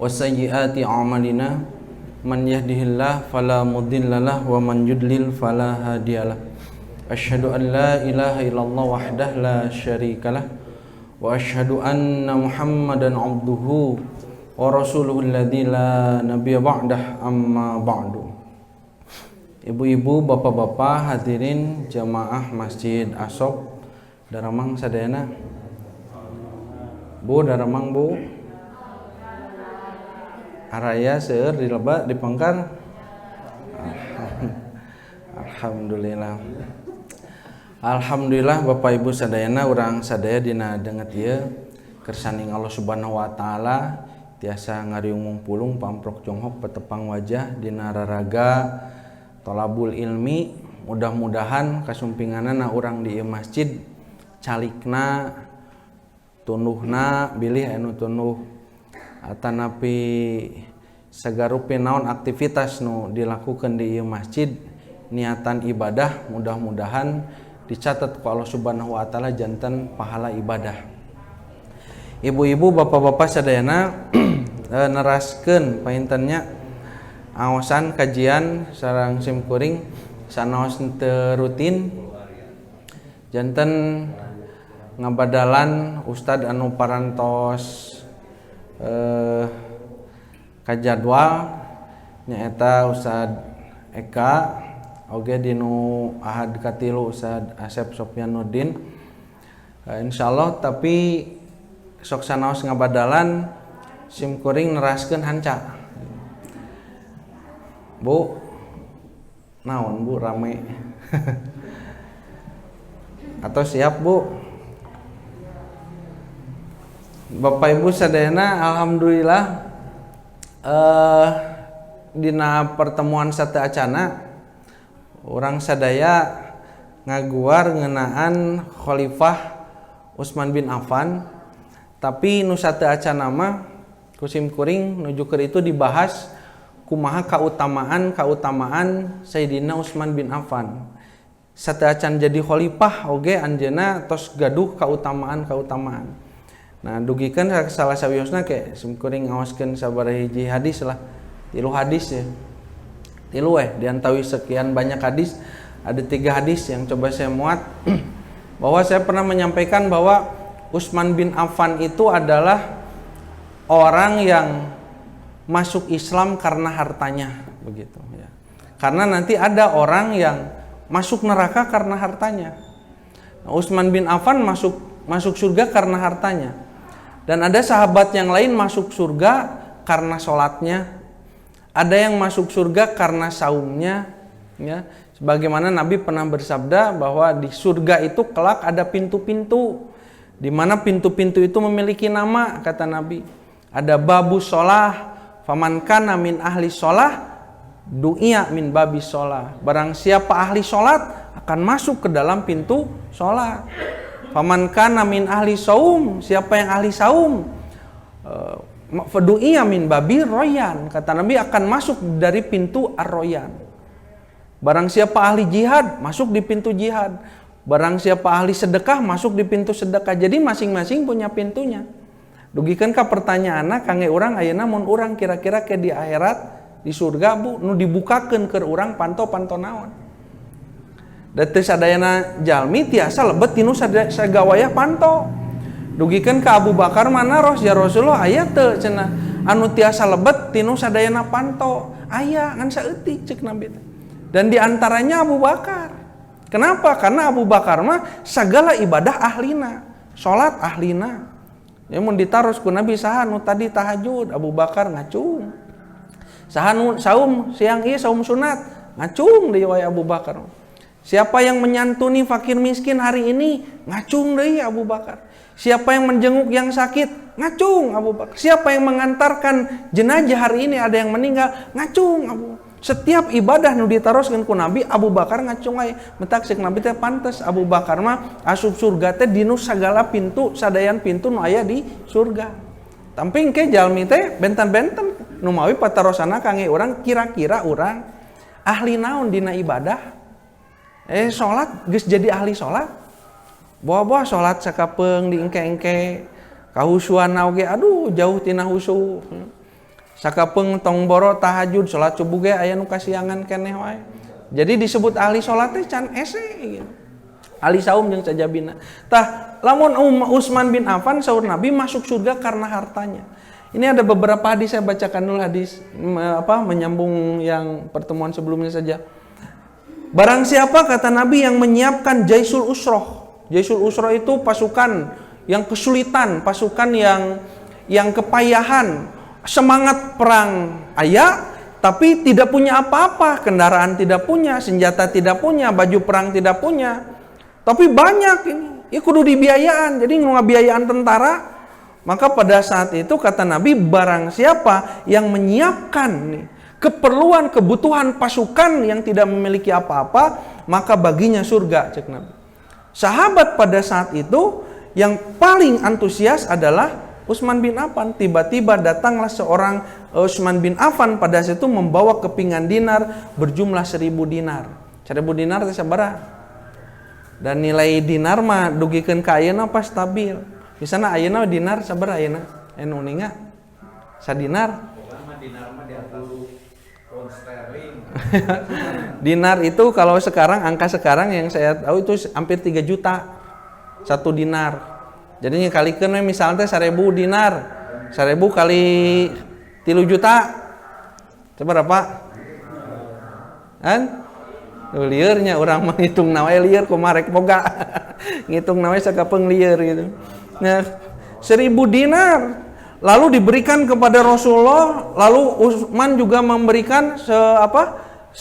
وسيئات أعمالنا من يهده الله فلا مضل له ومن يضلل فلا هادي له أشهد أن لا إله إلا الله وحده لا شريك له وأشهد أن محمدا عبده ورسوله الذي لا نبي بعده أما بعد. Ibu-ibu, bapak-bapak, hadirin jamaah Masjid Asob Daramang sadayana. Bu, Daramang bu. Araya seueur dileba dipengkar. Alhamdulillah. Alhamdulillah Bapak Ibu sadayana urang sadaya dina deungeut ieu kersaning Allah Subhanahu wa taala tiasa ngariung pulung pamprok jonghok petepang wajah dina raraga tolabul ilmi. Mudah-mudahan kasumpinganana urang di masjid calikna tunduhna bilih anu tunduh atanapi sagarupi naon aktivitas nu dilakukan di masjid niatan ibadah mudah-mudahan dicatat ku Allah Subhanahu wa taala janten pahala ibadah. Ibu-ibu, bapak-bapak sadayana neraskeun paintennya aosan kajian sareng simkuring sanaos teu rutin janten ngabadalan ustad anu parantos kajadwal nyaeta Ustad Eka oge dinu ahad katilu Ustad Asep Sofyanuddin insyaallah. Tapi sok sanaos ngabadalan simkuring neraskeun hanca. Bu, naon bu rame? Atau siap bu? Bapak Ibu sadayana alhamdulillah dina pertemuan sate acana urang sadaya ngaguar ngeunaan Khalifah Utsman bin Affan. Tapi nu sate acana mah kusim kuring nuju keur itu dibahas kumaha kautamaan Sayyidina Utsman bin Affan. Sate acan jadi khalifah oge anjeunna tos gaduh kautamaan. Nah dugikeun salah sawiosna ke simkuring ngawaskeun sabaraha hadis lah. 3 hadis ya. 3 diantawi sekian banyak hadis ada 3 hadis yang coba saya muat bahwa saya pernah menyampaikan bahwa Utsman bin Affan itu adalah orang yang masuk Islam karena hartanya begitu ya. Karena nanti ada orang yang masuk neraka karena hartanya. Nah, Utsman bin Affan masuk surga karena hartanya. Dan ada sahabat yang lain masuk surga karena sholatnya. Ada yang masuk surga karena saumnya ya. Sebagaimana Nabi pernah bersabda bahwa di surga itu kelak ada pintu-pintu, di mana pintu-pintu itu memiliki nama, kata Nabi. Ada babu sholah, faman kana min ahli sholah, du'iya min babi sholah. Barang siapa ahli sholat akan masuk ke dalam pintu sholat. Faman kana min ahli saum, siapa yang ahli saum, fadu'iya min babi royan. Kata Nabi akan masuk dari pintu ar-royan. Barang siapa ahli jihad masuk di pintu jihad. Barang siapa ahli sedekah masuk di pintu sedekah. Jadi masing-masing punya pintunya. Dugikeun ka pertanyaanna kangge urang ayeuna mun urang kira-kira ke di akhirat di surga bu nu dibukakeun keur urang panto-panto naon. Da teu sadayana jalmi tiasa lebet tinu sagawaya panto. Dugikeun ka Abu Bakar mana ros ya Rasulullah aya teu cenah anu tiasa lebet tinu sadayana panto. Aya ngan saeutik ceuk Nabi teh. Dan di antaranya Abu Bakar. Kenapa? Karena Abu Bakar mah segala ibadah ahlina, salat ahlina. Ya mun ditaros ku Nabi saha nu tadi tahajud, Abu Bakar ngacung. Saha nu saum siang ieu saum sunat, ngacung deui wae Abu Bakar. Siapa yang menyantuni fakir miskin hari ini, ngacung deui Abu Bakar. Siapa yang menjenguk yang sakit, ngacung Abu Bakar. Siapa yang mengantarkan jenazah hari ini ada yang meninggal, ngacung Abu Bakar. Setiap ibadah nu ditaroskeun ku Nabi, Abu Bakar ngacung aya. Mentak ceuk Nabi teh pantes Abu Bakar mah asup surga teh dinu sagala pintu, sadayan pintu nu aya di surga. Tamping ke jalmi teh benten-benten nu mawi patarosana kangge urang kira-kira urang ahli naon dina ibadah. Salat geus jadi ahli salat. Boa-boa salat sakapeung diengke-engke, kahusuan oge aduh jauh tina husu. Sakapeung tong boro tahajud salat subuh ge aya nu kasiangan keneh wae. Jadi disebut ahli salat teh can ese gitu. Ahli saum jeung sajabina. Tah lamun Utsman bin Affan saur Nabi masuk surga karena hartanya. Ini ada beberapa hadis, saya bacakan dulu hadis menyambung yang pertemuan sebelumnya saja. Barang siapa kata Nabi yang menyiapkan Jaisul Usroh. Jaisul Usroh itu pasukan yang kesulitan, pasukan yang kepayahan, semangat perang ayah, tapi tidak punya apa-apa, kendaraan tidak punya, senjata tidak punya, baju perang tidak punya. Tapi banyak ini, ya kudu dibiayaan. Jadi ngabiayaan tentara. Maka pada saat itu kata Nabi, barang siapa yang menyiapkan nih, keperluan, kebutuhan pasukan yang tidak memiliki apa-apa, maka baginya surga, cek Nabi. Sahabat pada saat itu yang paling antusias adalah Utsman bin Affan. Tiba-tiba datanglah seorang Utsman bin Affan pada saat itu membawa kepingan dinar berjumlah 1000 dinar. 1000 dinar itu sabaraha? Dan nilai dinar mah dugikeun ka ayeuna pas stabil. Misalnya ayeuna dinar sabaraha ayeuna? Anu ninga? Sadinar? Dinar mah diatur pound sterling. Dinar itu kalau sekarang, angka sekarang yang saya tahu itu hampir 3 juta. 1 dinar. Jadi ngekalikeun we misalnya 1000 dinar. 1000 kali 3 juta. Coba berapa? Kan? Liurnya orang menghitung nawe liur kumarek boga. Ngitung nawe sakapeung liur gitu. Nah, 1000 dinar lalu diberikan kepada Rasulullah, lalu Utsman juga memberikan 100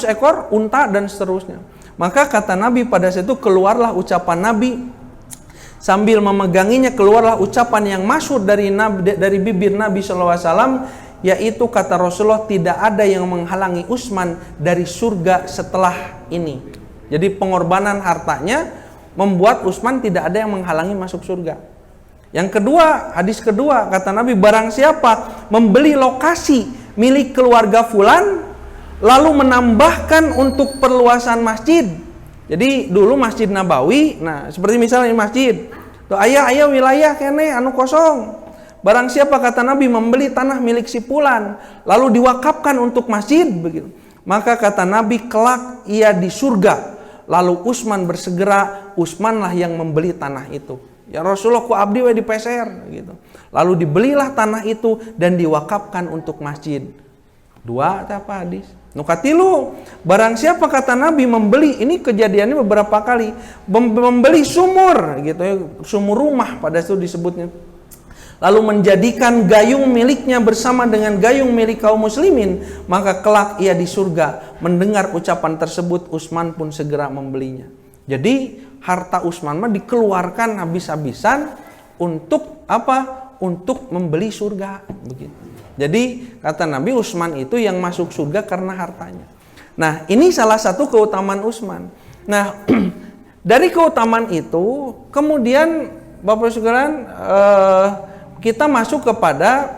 ekor unta dan seterusnya. Maka kata Nabi pada saat itu keluarlah ucapan Nabi sambil memeganginya, keluarlah ucapan yang masyhur dari bibir Nabi SAW, yaitu kata Rasulullah, tidak ada yang menghalangi Utsman dari surga setelah ini. Jadi pengorbanan hartanya membuat Utsman tidak ada yang menghalangi masuk surga. Yang kedua, hadis kedua kata Nabi, barang siapa membeli lokasi milik keluarga fulan lalu menambahkan untuk perluasan masjid. Jadi dulu Masjid Nabawi, nah seperti misalnya masjid tuh aya wilayah kene anu kosong. Barang siapa kata Nabi membeli tanah milik si fulan lalu diwakafkan untuk masjid begitu, maka kata Nabi kelak ia di surga. Lalu Utsman bersegera, Utsmanlah yang membeli tanah itu. Ya Rasulullah ku abdi we dipeser gitu. Lalu dibelilah tanah itu dan diwakafkan untuk masjid. 2 apa hadis? Nu katilu, barang siapa kata Nabi membeli, ini kejadiannya beberapa kali, membeli sumur gitu ya, sumur rumah pada itu disebutnya. Lalu menjadikan gayung miliknya bersama dengan gayung milik kaum muslimin, maka kelak ia di surga. Mendengar ucapan tersebut, Utsman pun segera membelinya. Jadi harta Utsman mah dikeluarkan habis-habisan untuk apa? Untuk membeli surga begitu. Jadi kata Nabi, Utsman itu yang masuk surga karena hartanya. Nah, ini salah satu keutamaan Utsman. Nah, dari keutamaan itu kemudian Bapak sekalian kita masuk kepada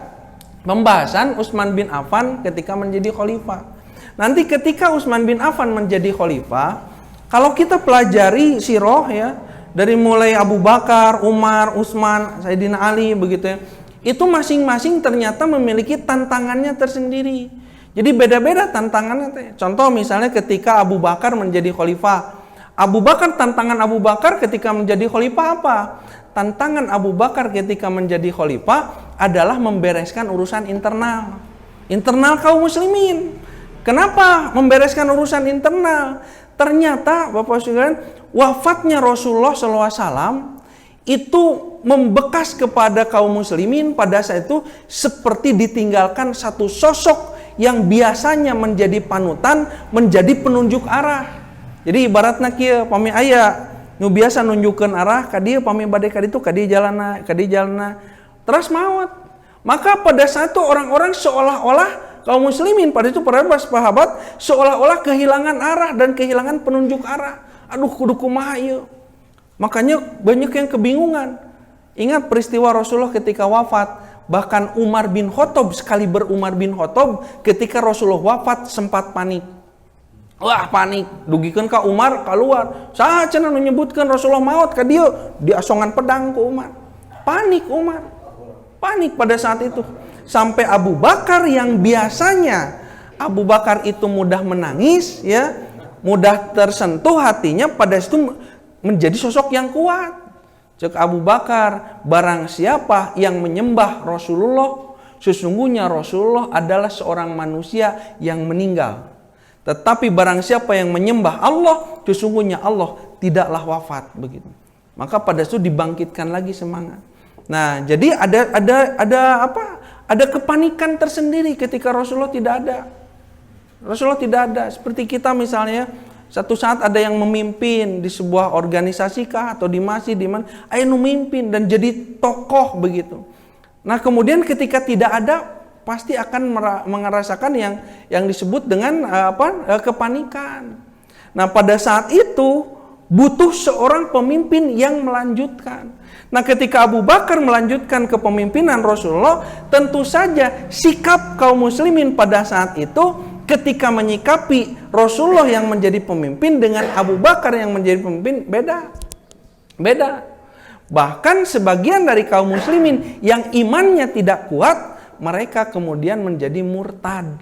pembahasan Utsman bin Affan ketika menjadi khalifah. Nanti ketika Utsman bin Affan menjadi khalifah, kalau kita pelajari sirah ya, dari mulai Abu Bakar, Umar, Utsman, Sayyidina Ali begitu ya, itu masing-masing ternyata memiliki tantangannya tersendiri. Jadi beda-beda tantangannya. Contoh misalnya ketika Abu Bakar menjadi khalifah, tantangan Abu Bakar ketika menjadi khalifah apa? Tantangan Abu Bakar ketika menjadi khalifah adalah membereskan urusan internal kaum muslimin. Kenapa membereskan urusan internal? Ternyata Bapak sekalian, wafatnya Rasulullah SAW itu membekas kepada kaum muslimin pada saat itu seperti ditinggalkan satu sosok yang biasanya menjadi panutan, menjadi penunjuk arah. Jadi ibaratnya kieu pami aya nu biasa nunjukkeun arah ka dieu pami bade ka ditu, ka dieu jalanna terus maut. Maka pada saat itu orang-orang seolah-olah kaum muslimin pada itu para sahabat seolah-olah kehilangan arah dan kehilangan penunjuk arah. Aduh kudu kumaha ieu. Makanya banyak yang kebingungan. Ingat peristiwa Rasulullah ketika wafat, bahkan Umar bin Khattab ketika Rasulullah wafat sempat panik. Wah panik, dugikeun ka Umar keluar. Saha cenah menyebutkan Rasulullah maut ka dieu, diasongan pedang ku Umar. Panik Umar. Panik pada saat itu. sampai Abu Bakar yang biasanya Abu Bakar itu mudah menangis, ya, mudah tersentuh hatinya, pada itu menjadi sosok yang kuat. Cek Abu Bakar, barang siapa yang menyembah Rasulullah, sesungguhnya Rasulullah adalah seorang manusia yang meninggal. Tetapi barang siapa yang menyembah Allah, sesungguhnya Allah tidaklah wafat, begitu. Maka pada itu dibangkitkan lagi semangat. Nah, jadi ada kepanikan tersendiri ketika Rasulullah tidak ada. Rasulullah tidak ada. Seperti kita misalnya, satu saat ada yang memimpin di sebuah organisasi kah atau di masjid di mana, ayo memimpin dan jadi tokoh begitu. Nah, kemudian ketika tidak ada, pasti akan merasakan yang disebut dengan kepanikan. Nah, pada saat itu butuh seorang pemimpin yang melanjutkan. Nah, ketika Abu Bakar melanjutkan kepemimpinan Rasulullah, tentu saja sikap kaum muslimin pada saat itu ketika menyikapi Rasulullah yang menjadi pemimpin dengan Abu Bakar yang menjadi pemimpin beda. Bahkan sebagian dari kaum muslimin yang imannya tidak kuat, mereka kemudian menjadi murtad.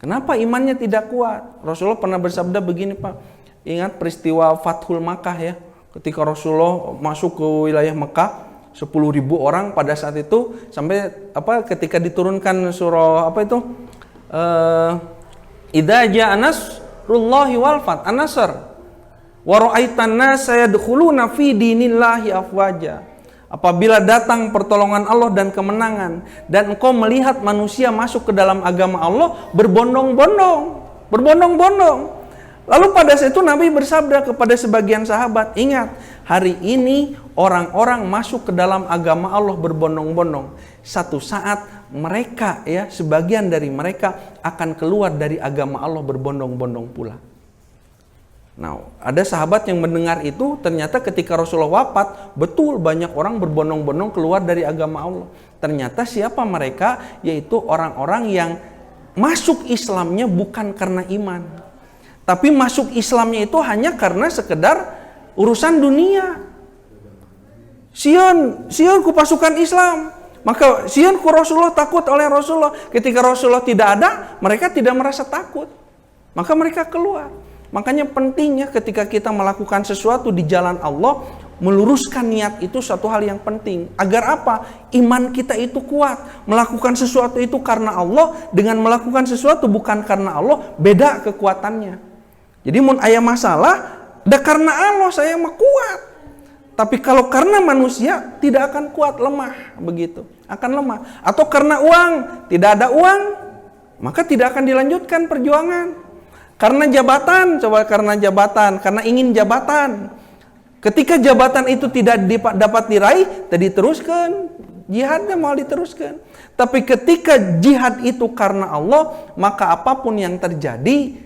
Kenapa imannya tidak kuat? Rasulullah pernah bersabda begini, Pak. Ingat peristiwa Fathul Makkah, ya. Ketika Rasulullah masuk ke wilayah Mekah, 10.000 orang pada saat itu, sampai ketika diturunkan surah idza jaa nasrullahi wal fath, an-nasr wa ra'aitan nasa yadkhuluna fi dinillahi afwaja. Apabila datang pertolongan Allah dan kemenangan, dan engkau melihat manusia masuk ke dalam agama Allah berbondong-bondong. Lalu pada saat itu Nabi bersabda kepada sebagian sahabat, ingat, hari ini orang-orang masuk ke dalam agama Allah berbondong-bondong. Satu saat mereka, ya, sebagian dari mereka akan keluar dari agama Allah berbondong-bondong pula. Nah, ada sahabat yang mendengar itu, ternyata ketika Rasulullah wafat, betul banyak orang berbondong-bondong keluar dari agama Allah. Ternyata siapa mereka? Yaitu orang-orang yang masuk Islamnya bukan karena iman, tapi masuk Islamnya itu hanya karena sekedar urusan dunia. Sion ku pasukan Islam. Maka Sion ku Rasulullah, takut oleh Rasulullah. Ketika Rasulullah tidak ada, mereka tidak merasa takut. Maka mereka keluar. Makanya pentingnya ketika kita melakukan sesuatu di jalan Allah, meluruskan niat itu satu hal yang penting. Agar apa? Iman kita itu kuat. Melakukan sesuatu itu karena Allah, dengan melakukan sesuatu bukan karena Allah, beda kekuatannya. Jadi mun aya masalah, dah karena Allah saya mah kuat. Tapi kalau karena manusia, tidak akan kuat, lemah begitu. Akan lemah. Atau karena uang, tidak ada uang, maka tidak akan dilanjutkan perjuangan. Karena jabatan, karena ingin jabatan. Ketika jabatan itu tidak dapat diraih, diteruskan. Jihadnya mau diteruskan. Tapi ketika jihad itu karena Allah, maka apapun yang terjadi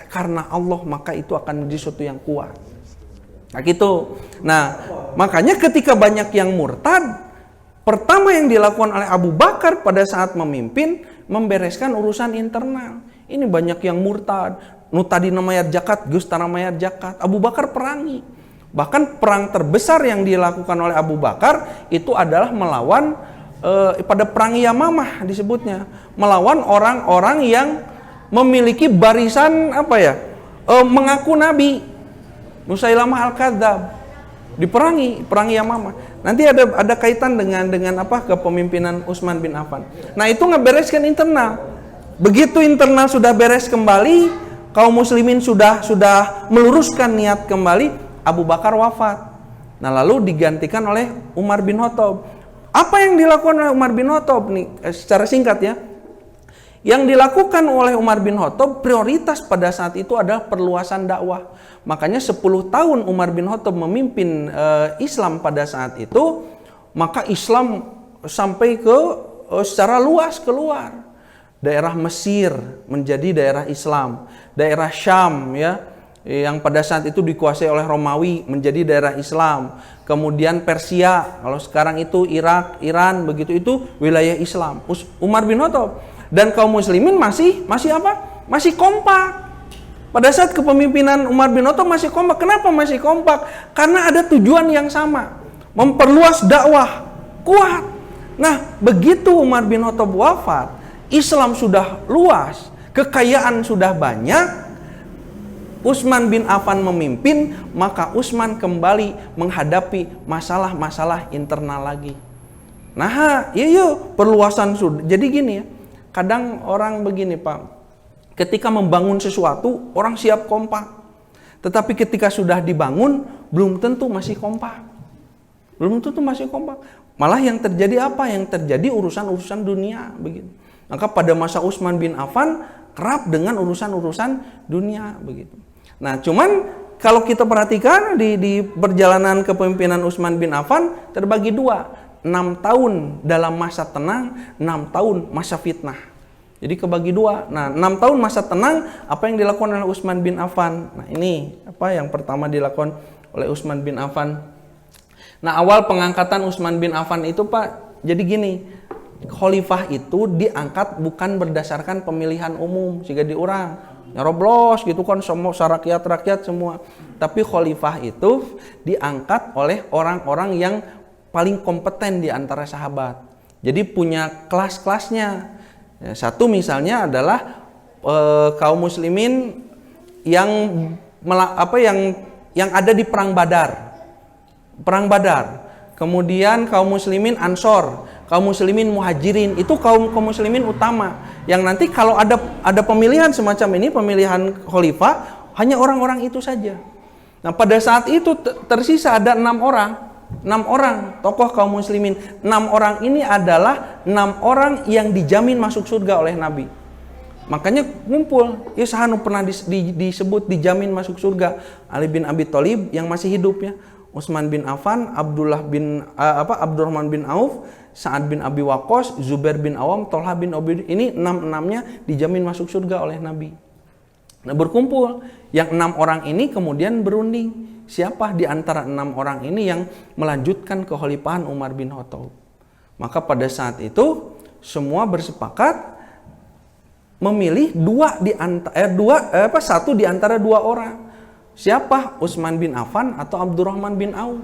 karena Allah, maka itu akan menjadi sesuatu yang kuat. Nah gitu. Nah, makanya ketika banyak yang murtad, pertama yang dilakukan oleh Abu Bakar pada saat memimpin, membereskan urusan internal. Ini banyak yang murtad. Nu tadi namayar zakat, Gus tanamayar zakat. Abu Bakar perangi. Bahkan perang terbesar yang dilakukan oleh Abu Bakar itu adalah melawan pada perang Yamamah disebutnya, melawan orang-orang yang memiliki barisan mengaku nabi. Musailamah al-Kadzab diperangi, perang Yamamah. Nanti ada kaitan dengan kepemimpinan Utsman bin Affan. Nah, itu ngebereskan internal. Begitu internal sudah beres kembali, kaum muslimin sudah meluruskan niat kembali, Abu Bakar wafat. Nah, lalu digantikan oleh Umar bin Khattab. Apa yang dilakukan oleh Umar bin Khattab nih secara singkat ya? Yang dilakukan oleh Umar bin Khattab, prioritas pada saat itu adalah perluasan dakwah. Makanya 10 tahun Umar bin Khattab memimpin Islam pada saat itu, maka Islam sampai ke secara luas keluar. Daerah Mesir menjadi daerah Islam, daerah Syam yang pada saat itu dikuasai oleh Romawi menjadi daerah Islam. Kemudian Persia, kalau sekarang itu Irak, Iran, begitu itu wilayah Islam. Umar bin Khattab dan kaum muslimin masih kompak. Pada saat kepemimpinan Umar bin Khattab masih kompak. Kenapa masih kompak? Karena ada tujuan yang sama, memperluas dakwah, kuat. Nah, begitu Umar bin Khattab wafat, Islam sudah luas, kekayaan sudah banyak, Utsman bin Affan memimpin, maka Utsman kembali menghadapi masalah-masalah internal lagi. Nah, iya perluasan sudah. Jadi gini ya, kadang orang begini Pak, ketika membangun sesuatu, orang siap kompak. Tetapi ketika sudah dibangun, belum tentu masih kompak. Belum tentu masih kompak. Malah yang terjadi apa? Yang terjadi urusan-urusan dunia begitu. Maka pada masa Utsman bin Affan kerap dengan urusan-urusan dunia begitu. Nah, cuman kalau kita perhatikan di perjalanan kepemimpinan Utsman bin Affan terbagi dua. 6 tahun dalam masa tenang, 6 tahun masa fitnah. Jadi kebagi dua. Nah, 6 tahun masa tenang, apa yang dilakukan oleh Utsman bin Affan? Nah, ini apa yang pertama dilakukan oleh Utsman bin Affan. Nah, awal pengangkatan Utsman bin Affan itu Pak, jadi gini, khalifah itu diangkat bukan berdasarkan pemilihan umum, sehingga diurang, nyeroblos gitu kan, semua rakyat semua. Tapi khalifah itu diangkat oleh orang-orang yang paling kompeten di antara sahabat. Jadi punya kelas-kelasnya. Satu misalnya adalah kaum muslimin yang ada di perang Badar. Kemudian kaum muslimin Ansor, kaum muslimin Muhajirin, itu kaum muslimin utama yang nanti kalau ada pemilihan semacam ini, pemilihan khalifah, hanya orang-orang itu saja. Nah, pada saat itu tersisa ada 6 orang tokoh kaum muslimin. 6 orang ini adalah 6 orang yang dijamin masuk surga oleh Nabi. Makanya ngumpul, ya sahanu pernah disebut dijamin masuk surga. Ali bin Abi Thalib yang masih hidup ya, Utsman bin Affan, Abdurrahman bin Auf, Sa'ad bin Abi Waqqas, Zubair bin Awam, Thalhah bin Ubaidillah. Ini 6-6-nya dijamin masuk surga oleh Nabi. Nah, berkumpul. Yang 6 orang ini kemudian berunding. Siapa di antara 6 orang ini yang melanjutkan kekhalifahan Umar bin Khattab? Maka pada saat itu semua bersepakat memilih satu di antara 2 orang. Siapa? Utsman bin Affan atau Abdurrahman bin Auf.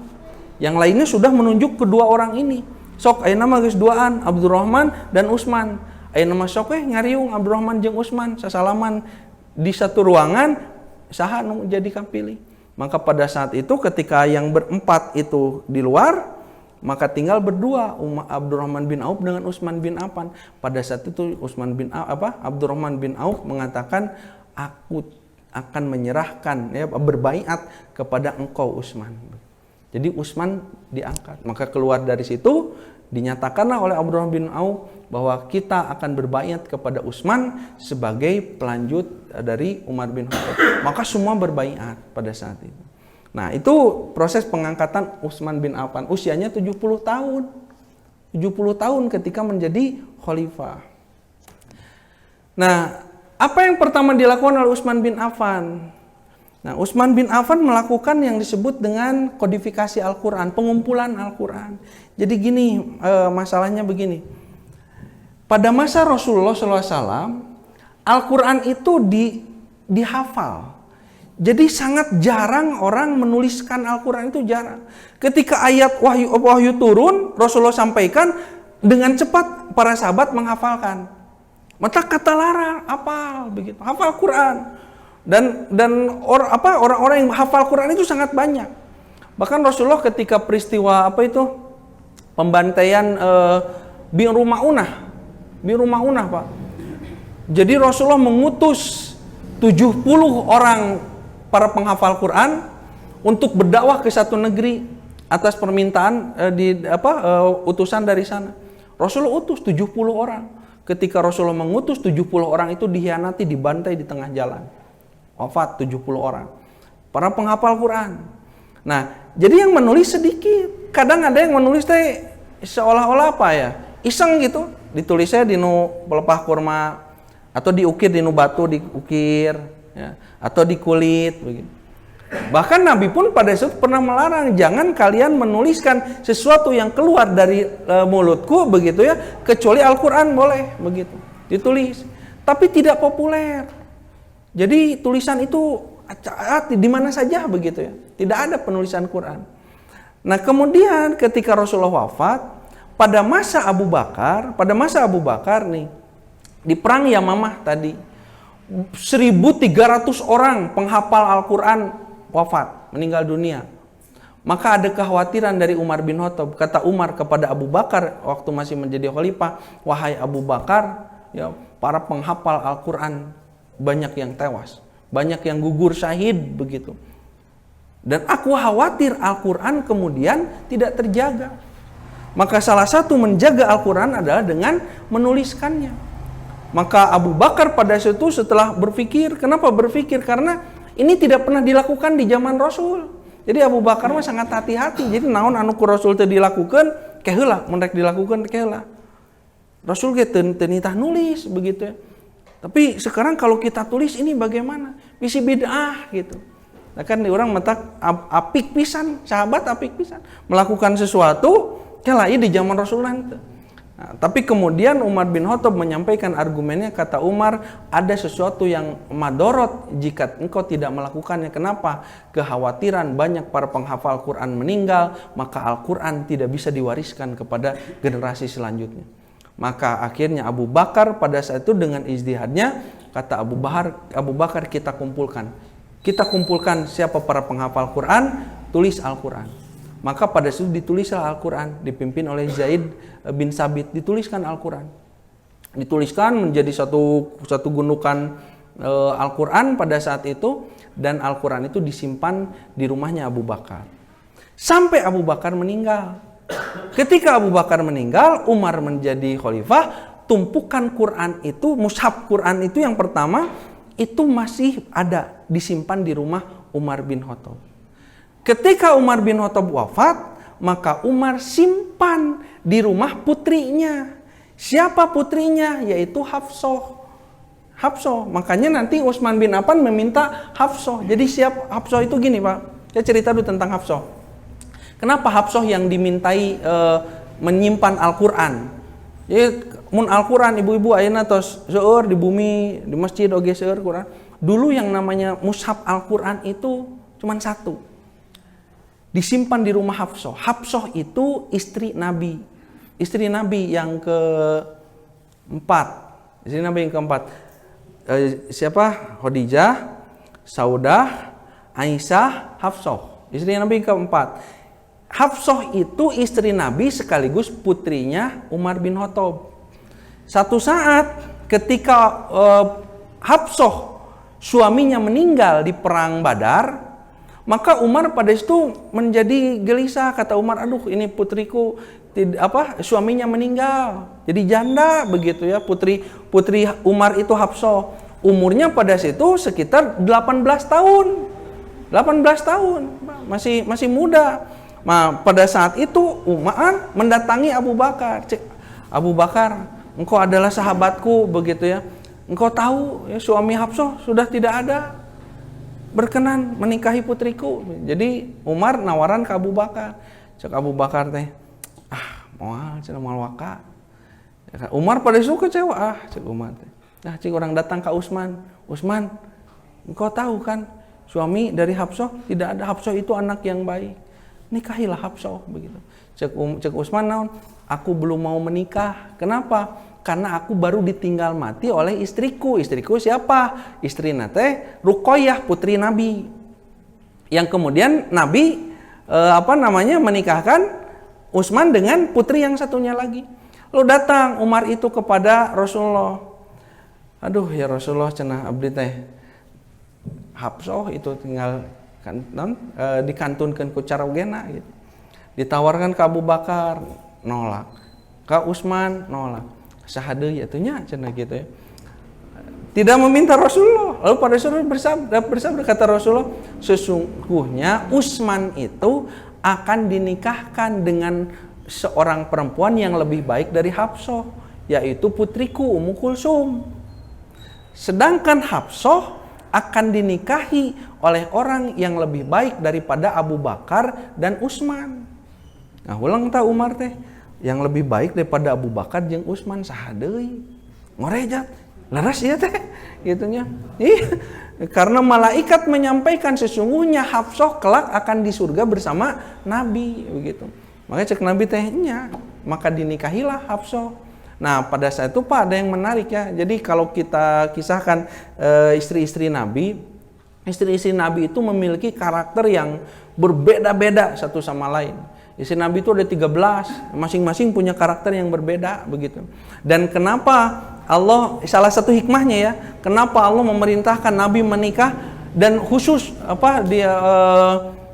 Yang lainnya sudah menunjuk kedua orang ini. Sok aya nama geus duaan, Abdurrahman dan Utsman. Aya nama sok ngariung Abdurrahman jeung Utsman sasalaman di satu ruangan, saha nu jadi kapilih. Maka pada saat itu ketika yang berempat itu di luar, maka tinggal berdua Abdurrahman bin Auf dengan Utsman bin Affan. Pada saat itu Abdurrahman bin Auf mengatakan, aku akan menyerahkan berbaiat kepada engkau Utsman. Jadi Utsman diangkat. Maka keluar dari situ dinyatakanlah oleh Abdurrahman bin Auf bahwa kita akan berbaiat kepada Utsman sebagai pelanjut dari Umar bin Khattab. Maka semua berbaiat pada saat itu. Nah, itu proses pengangkatan Utsman bin Affan. Usianya 70 tahun. 70 tahun ketika menjadi khalifah. Nah, apa yang pertama dilakukan oleh Utsman bin Affan? Nah, Utsman bin Affan melakukan yang disebut dengan kodifikasi Al-Quran, pengumpulan Al-Quran. Jadi gini, masalahnya begini. Pada masa Rasulullah SAW, Al-Quran itu dihafal. Jadi sangat jarang orang menuliskan Al-Quran, itu jarang. Ketika ayat wahyu turun, Rasulullah sampaikan, dengan cepat para sahabat menghafalkan. Maka kata larang, hafal begitu, hafal Quran. Dan orang-orang yang hafal Quran itu sangat banyak. Bahkan Rasulullah ketika peristiwa pembantaian Bi'ru Ma'unah, Pak. Jadi Rasulullah mengutus 70 orang para penghafal Quran untuk berdakwah ke satu negeri atas permintaan utusan dari sana. Rasulullah utus 70 orang. Ketika Rasulullah mengutus 70 orang itu dihianati, dibantai di tengah jalan. Wafat 70 orang. Para penghafal Quran. Nah, jadi yang menulis sedikit. Kadang ada yang menulis seolah-olah iseng gitu. Ditulisnya di pelepah kurma atau diukir di batu, diukir ya, atau di kulit begitu. Bahkan Nabi pun pada saat pernah melarang, jangan kalian menuliskan sesuatu yang keluar dari mulutku begitu ya, kecuali Al-Quran boleh begitu ditulis, tapi tidak populer. Jadi tulisan itu di mana saja begitu ya, tidak ada penulisan Quran. Nah, kemudian ketika Rasulullah wafat, pada masa Abu Bakar nih, di perang Yamamah tadi, 1.300 orang penghafal Al-Quran wafat, meninggal dunia. Maka ada kekhawatiran dari Umar bin Khattab. Kata Umar kepada Abu Bakar waktu masih menjadi khalifah, wahai Abu Bakar, ya, para penghafal Al-Quran banyak yang tewas, banyak yang gugur syahid begitu. Dan aku khawatir Al-Quran kemudian tidak terjaga. Maka salah satu menjaga Al-Quran adalah dengan menuliskannya. Maka Abu Bakar pada saat itu setelah berpikir, kenapa berpikir? Karena ini tidak pernah dilakukan di zaman Rasul. Jadi Abu Bakar mah sangat hati-hati. Jadi naon anu ku Rasul teu dilakukan, keheula mun rek dilakukan keheula. Rasul ge teu nitah nulis begitu ya. Tapi sekarang kalau kita tulis ini bagaimana? Bisi bid'ah gitu. Nah kan orang mentak apik pisan, sahabat apik pisan melakukan sesuatu keheula di zaman Rasulullah teu. Nah, tapi kemudian Umar bin Khattab menyampaikan argumennya, kata Umar, ada sesuatu yang madorot jika engkau tidak melakukannya. Kenapa? Kekhawatiran banyak para penghafal Quran meninggal, maka Al-Quran tidak bisa diwariskan kepada generasi selanjutnya. Maka akhirnya Abu Bakar pada saat itu dengan ijtihadnya, kata Abu Bakar kita kumpulkan. Kita kumpulkan siapa para penghafal Quran, tulis Al-Quran. Maka pada saat itu ditulislah Al-Quran, dipimpin oleh Zaid bin Sabit, dituliskan Al-Quran. Dituliskan menjadi satu gundukan Al-Quran pada saat itu, dan Al-Quran itu disimpan di rumahnya Abu Bakar. Sampai Abu Bakar meninggal. Ketika Abu Bakar meninggal, Umar menjadi khalifah, tumpukan Quran itu, mushaf Quran itu yang pertama, itu masih ada, disimpan di rumah Umar bin Khattab. Ketika Umar bin Khattab wafat, maka Umar simpan di rumah putrinya. Siapa putrinya? Yaitu Hafsah. Makanya nanti Utsman bin Affan meminta Hafsah. Jadi Hafsah itu gini Pak, saya cerita dulu tentang Hafsah. Kenapa Hafsah yang dimintai menyimpan Al-Quran? Jadi mun Al-Quran ibu-ibu ayeuna tos seueur di bumi, di masjid oge seueur Quran. Dulu yang namanya mushaf Al-Quran itu cuma satu. Disimpan di rumah Hafsah. Hafsah itu istri Nabi. Istri Nabi yang keempat. Siapa? Khadijah, Saudah, Aisyah, Hafsah. Istri Nabi yang keempat. Hafsah itu istri Nabi sekaligus putrinya Umar bin Khattab. Satu saat ketika Hafsah suaminya meninggal di perang Badar, maka Umar pada itu menjadi gelisah. Kata Umar, aduh ini putriku suaminya meninggal, jadi janda begitu ya. Putri Umar itu Hafsah, umurnya pada situ sekitar 18 tahun, masih muda. Nah, pada saat itu Umar mendatangi Abu Bakar. Abu Bakar, engkau adalah sahabatku begitu ya. Engkau tahu ya, suami Hafsah sudah tidak ada, berkenan menikahi putriku. Jadi Umar nawaran ke Abu Bakar. Cek Abu Bakar teh, moal cenah moal waka. Umar pada suka kecewa, cek Umar teh. Nah, cik orang datang ke Utsman, engkau tahu kan suami dari Hafsah tidak ada. Hafsah itu anak yang baik, nikahilah Hafsah begitu. Cek Utsman naon? Aku belum mau menikah. Kenapa? Karena aku baru ditinggal mati oleh istriku. Istriku siapa? Istrina teh Ruqayyah, putri Nabi. Yang kemudian Nabi menikahkan Utsman dengan putri yang satunya lagi. Lalu datang Umar itu kepada Rasulullah. Aduh ya Rasulullah, cenah abdi teh Hafsah itu tinggal dikantunkeun ku carogena gitu. Ditawarkan ke Abu Bakar, nolak. Ke Utsman, nolak. Sahadeui atunya cenah gitu ya. Tidak meminta Rasulullah. Lalu pada saat bersabda kata Rasulullah, sesungguhnya Utsman itu akan dinikahkan dengan seorang perempuan yang lebih baik dari Hafsah, yaitu putriku Ummu Kulsum. Sedangkan Hafsah akan dinikahi oleh orang yang lebih baik daripada Abu Bakar dan Utsman. Nah, ulang ta Umar teh, yang lebih baik daripada Abu Bakar jeung Utsman saha deui? Ngorejat. Laras ieu teh gitunya. Karena malaikat menyampaikan sesungguhnya Hafsah kelak akan di surga bersama Nabi begitu. Makanya cek Nabi tehnya, maka dinikahilah Hafsah. Nah pada saat itu Pak ada yang menarik ya. Jadi kalau kita kisahkan istri-istri Nabi itu memiliki karakter yang berbeda-beda satu sama lain. Istri Nabi itu ada 13, masing-masing punya karakter yang berbeda begitu. Dan kenapa Allah, salah satu hikmahnya ya, kenapa Allah memerintahkan Nabi menikah dan khusus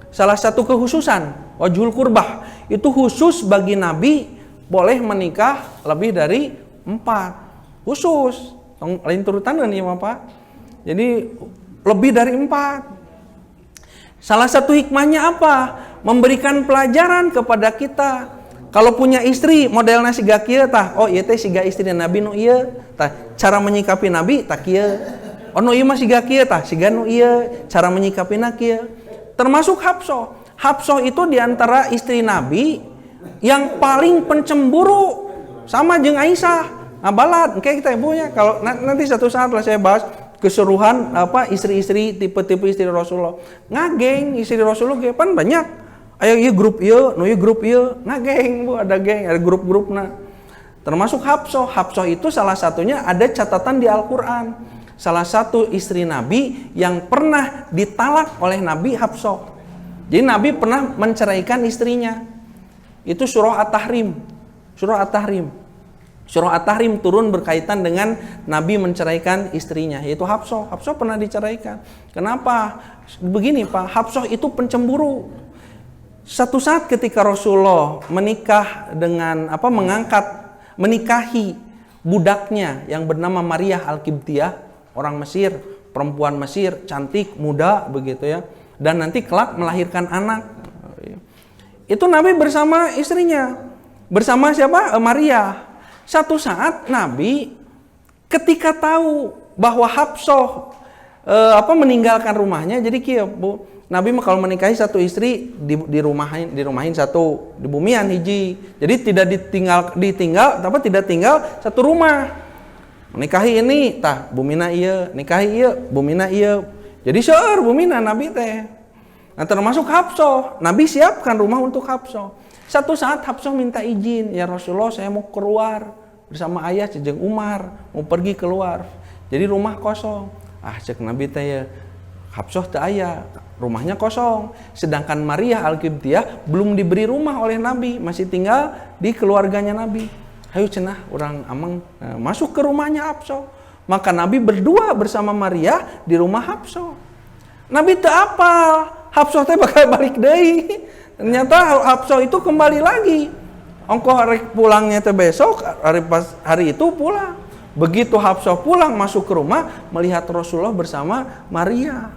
salah satu kekhususan wajhul qurbah itu khusus bagi Nabi boleh menikah lebih dari 4, khusus lain turutan nih Bapak. Jadi lebih dari 4. Salah satu hikmahnya apa? Memberikan pelajaran kepada kita. Kalau punya istri modelnya siga kieu tah, oh ieu teh siga istri Nabi nu ieu tah, cara menyikapi Nabi tak kieu. Oh nu ieu mah siga kieu tah, siga nu ieu, cara menyikapina kieu. Termasuk Hafsah. Hafsah itu diantara istri Nabi yang paling pencemburu sama jeung Aisyah. Abalat, kayak kita ibunya. Kalau nanti satu saat lah saya bahas keseluruhan istri-istri tipe-tipe istri Rasulullah. Ngageng istri Rasulullah ge pan banyak. Aya ieu grup ieu, nu ieu grup ieu, ngageng Bu, ada geng, ada grup-grupna. Termasuk Hafsah. Hafsah itu salah satunya ada catatan di Al-Qur'an. Salah satu istri Nabi yang pernah ditalak oleh Nabi Hafsah. Jadi Nabi pernah menceraikan istrinya. Itu surah At-Tahrim. Surah At-Tahrim. Surah At-Tahrim turun berkaitan dengan Nabi menceraikan istrinya, yaitu Hafsah. Hafsah pernah diceraikan. Kenapa? Begini Pak, Hafsah itu pencemburu. Satu saat ketika Rasulullah menikah dengan menikahi budaknya yang bernama Maria Al-Qibtiyah, orang Mesir, perempuan Mesir, cantik, muda begitu ya. Dan nanti kelak melahirkan anak. Itu Nabi bersama istrinya. Bersama siapa? Maria. Satu saat Nabi ketika tahu bahwa Hafsah meninggalkan rumahnya, jadi kieu Bu, Nabi mah kalau menikahi satu istri dirumahin satu, di bumian hiji. Jadi tidak ditinggal tapi tidak tinggal satu rumah. Menikahi ini tah bumina ieu, nikahi ieu bumina ieu. Jadi seueur bumina Nabi teh. Nah termasuk Hafsah, Nabi siapkan rumah untuk Hafsah. Satu saat Hafsah minta izin, ya Rasulullah saya mau keluar bersama ayah jeung Umar, mau pergi keluar. Jadi rumah kosong. Cek Nabi teh ya, Hafsah teu aya, rumahnya kosong. Sedangkan Maria Al-Qibtiyah belum diberi rumah oleh Nabi, masih tinggal di keluarganya Nabi. Hayu cenah urang amang masuk ke rumahnya Hafsah. Maka Nabi berdua bersama Maria di rumah Hafsah. Nabi teu apal, Hafsah teh bakal balik deui. Ternyata Hafsah itu kembali lagi. Ongkoh hari pulangnya teh besok, hari itu pulang. Begitu Hafsah pulang masuk ke rumah, melihat Rasulullah bersama Maria.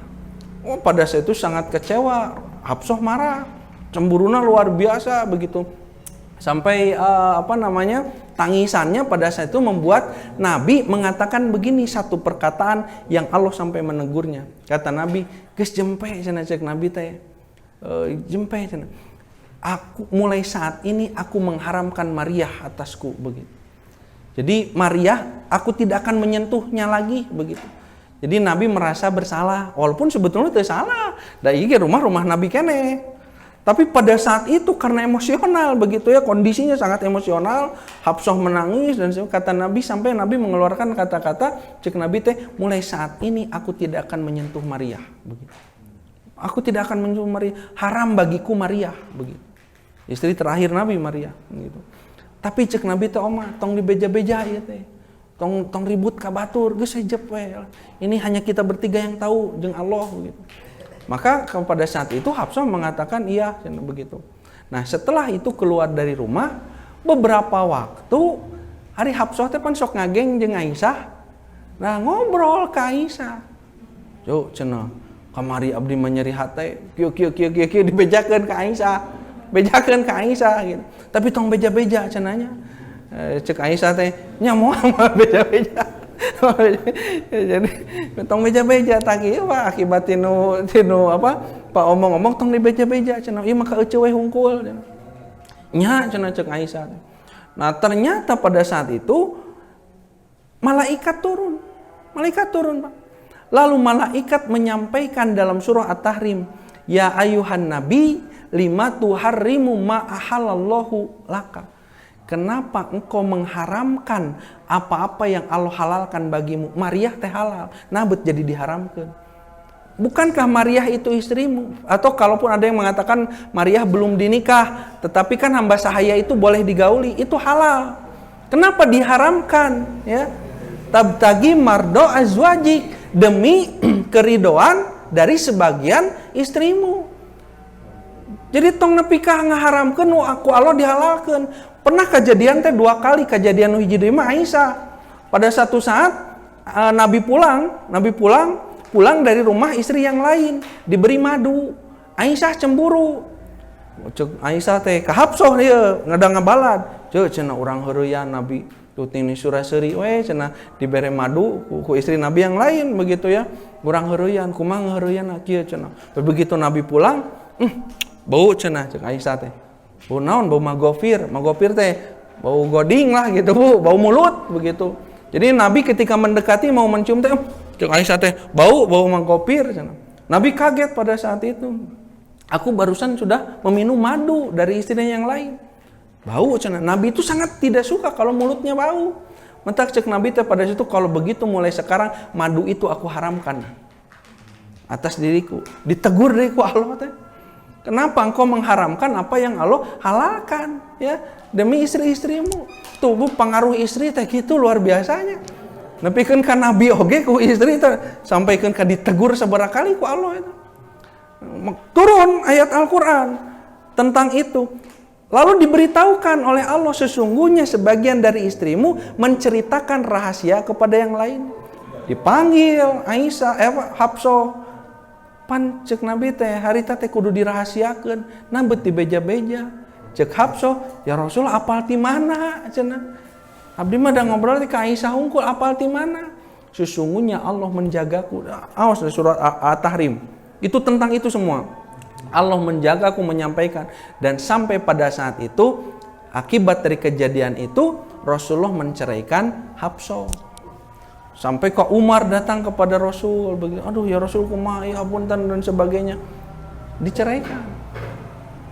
Oh, pada saat itu sangat kecewa. Hafsah marah, cemburuna luar biasa begitu. Sampai tangisannya pada saat itu membuat Nabi mengatakan begini, satu perkataan yang Allah sampai menegurnya. Kata Nabi, geus jempe cenah cek Nabi teh. Jempe cenah. Aku mulai saat ini aku mengharamkan Maria atasku begitu. Jadi Maria aku tidak akan menyentuhnya lagi begitu. Jadi Nabi merasa bersalah walaupun sebetulnya itu salah. Da ieu rumah Nabi keneh. Tapi pada saat itu karena emosional begitu ya, kondisinya sangat emosional, Hafsah menangis dan kata Nabi sampai Nabi mengeluarkan kata-kata cek Nabi teh, mulai saat ini aku tidak akan menyentuh Maria begitu. Aku tidak akan menyentuh Maria, haram bagiku Maria begitu. Istri terakhir Nabi Maria begitu. Tapi cek Nabi teh omah tong dibeja-beja ieu teh. Tong ribut ka batur, geus hejep we. Ini hanya kita bertiga yang tahu jeung Allah begitu. Maka pada saat itu Hafsah mengatakan iya begitu. Nah setelah itu keluar dari rumah, beberapa waktu hari Hafsah teh pan sok ngageng jeung Aisyah. Nah ngobrol ka Aisyah. Yo cenah kamari abdi menyeri hate, kieu dibejakeun ka Aisyah. Bejakeun ka Aisyah gitu. Tapi tong beja-beja cenahnya. Cek Aisyah teh nya moal beja-beja. Jadi tong beja-beja tak ieu Pak akibat tinu Pak omong-omong tong dibeja-beja cenah ieu mah kaeuceu we hungkul nya cenah cek Aisyah. Nah ternyata pada saat itu malaikat turun Pak. Lalu malaikat menyampaikan dalam surah At-Tahrim, ya ayuhan nabi lima tuharrimu ma ahallallahu laka. Kenapa engkau mengharamkan apa-apa yang Allah halalkan bagimu? Maryah teh halal, nabet jadi diharamkan. Bukankah Maryah itu istrimu? Atau kalaupun ada yang mengatakan Maryah belum dinikah, tetapi kan hamba sahaya itu boleh digauli, itu halal. Kenapa diharamkan? Ya, tabtagi mardo azwajik, demi keridoan dari sebagian istrimu. Jadi tong nepikah ngaharamkeun nu aku Allah dihalalkeun. Pernah kejadian teh 2 kali, kejadian nu hiji deui mah Aisyah. Pada satu saat Nabi pulang dari rumah istri yang lain, diberi madu. Aisyah cemburu. Cek Aisyah teh ka Hafsah dia ngadang ngabalad. Cek cenah urang heureuyan Nabi tuting ni surah seuri we cenah dibere madu ku istri Nabi yang lain begitu ya. Urang heureuyan kumaha ngaheureuyana kieu cenah. Begitu Nabi pulang, bau cenah cek Aisyah teh. Bau naon? Bau magofir teh bau goding lah gitu, bau mulut begitu. Jadi Nabi ketika mendekati mau mencium teh, cek Aisyah teh bau magofir cenah. Nabi kaget pada saat itu. Aku barusan sudah meminum madu dari istrinya yang lain. Bau cenah. Nabi itu sangat tidak suka kalau mulutnya bau. Mentak cek Nabi teh pada situ, kalau begitu mulai sekarang madu itu aku haramkan atas diriku. Ditegur diriku Allah teh. Kenapa engkau mengharamkan apa yang Allah halalkan ya demi istri-istrimu? Tuh pengaruh istri teh gitu luar biasanya. Nepikeun ka Nabi oge ku istri teh sampaikeun ka ditegur sabaraha kali ku Allah itu. Turun ayat Al-Qur'an tentang itu. Lalu diberitahukan oleh Allah, sesungguhnya sebagian dari istrimu menceritakan rahasia kepada yang lain. Dipanggil Aisyah, Hafsah. Pan cek Nabi teh harita teh kudu dirahasiakeun, nambet di beja-beja. Cek Hafsah, ya Rasul apal ti mana cenah. Abdi mah da ngobrol ka Aisyah hungkul apal ti mana. Sesungguhnya Allah menjagaku. Awas surat At-Tahrim. Itu tentang itu semua. Allah menjagaku, menyampaikan, dan sampai pada saat itu akibat dari kejadian itu Rasulullah menceraikan Hafsah. Sampai ke Umar datang kepada Rasul, begitu, aduh ya Rasul kumaha ya punten dan sebagainya, diceraikan.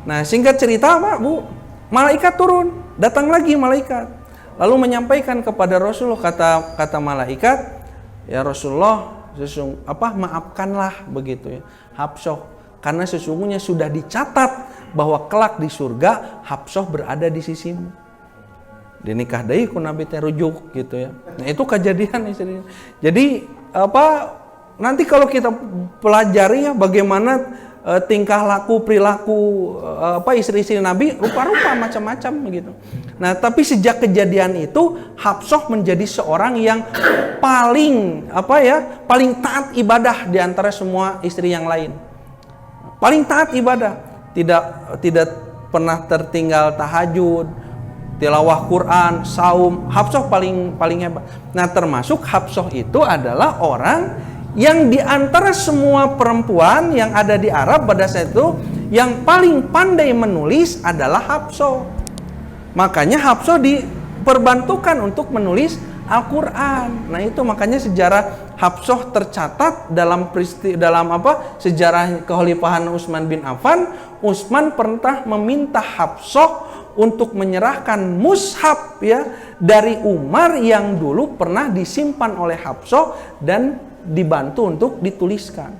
Nah singkat cerita Pak Bu, malaikat turun, datang lagi malaikat, lalu menyampaikan kepada Rasul, kata malaikat, ya Rasulullah, maafkanlah begitu ya Hafsah, karena sesungguhnya sudah dicatat bahwa kelak di surga Hafsah berada di sisimu. Dinikah deui ku Nabi teh rujuk gitu ya. Nah itu kejadian istrinya. Jadi nanti kalau kita pelajari ya bagaimana tingkah laku perilaku istri-istri Nabi rupa-rupa macam-macam begitu. Nah tapi sejak kejadian itu Hafsah menjadi seorang yang paling taat ibadah di antara semua istri yang lain. Paling taat ibadah, tidak pernah tertinggal tahajud, tilawah Quran, saum. Hafsah paling hebat. Nah, termasuk Hafsah itu adalah orang yang di antara semua perempuan yang ada di Arab pada saat itu yang paling pandai menulis adalah Hafsah. Makanya Hafsah diperbantukan untuk menulis Al-Quran. Nah, itu makanya sejarah Hafsah tercatat dalam sejarah kekhalifahan Utsman bin Affan. Utsman pernah meminta Hafsah untuk menyerahkan mushaf ya dari Umar yang dulu pernah disimpan oleh Hafsah dan dibantu untuk dituliskan.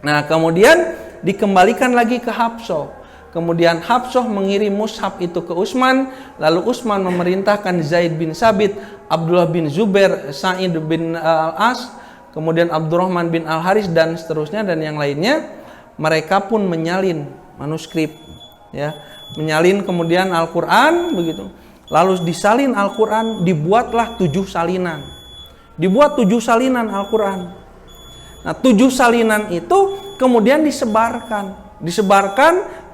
Nah, kemudian dikembalikan lagi ke Hafsah. Kemudian Hafsah mengirim mushaf itu ke Utsman, lalu Utsman memerintahkan Zaid bin Sabit, Abdullah bin Zubair, Sa'id bin Al-As, kemudian Abdurrahman bin Al-Haris dan seterusnya dan yang lainnya, mereka pun menyalin manuskrip ya. Menyalin kemudian Al-Quran begitu. Lalu disalin Al-Quran, dibuatlah 7 salinan. Dibuat 7 salinan Al-Quran. Nah 7 salinan itu kemudian disebarkan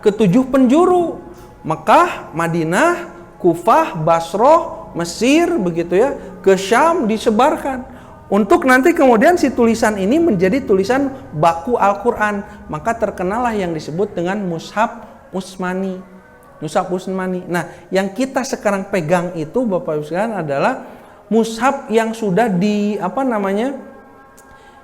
ke 7 penjuru. Mekah, Madinah, Kufah, Basrah, Mesir begitu ya. Ke Syam disebarkan. Untuk nanti kemudian si tulisan ini menjadi tulisan baku Al-Quran. Maka terkenalah yang disebut dengan Mushaf Utsmani. Mushaf Utsmani. Nah, yang kita sekarang pegang itu Bapak Ibu sekalian adalah mushaf yang sudah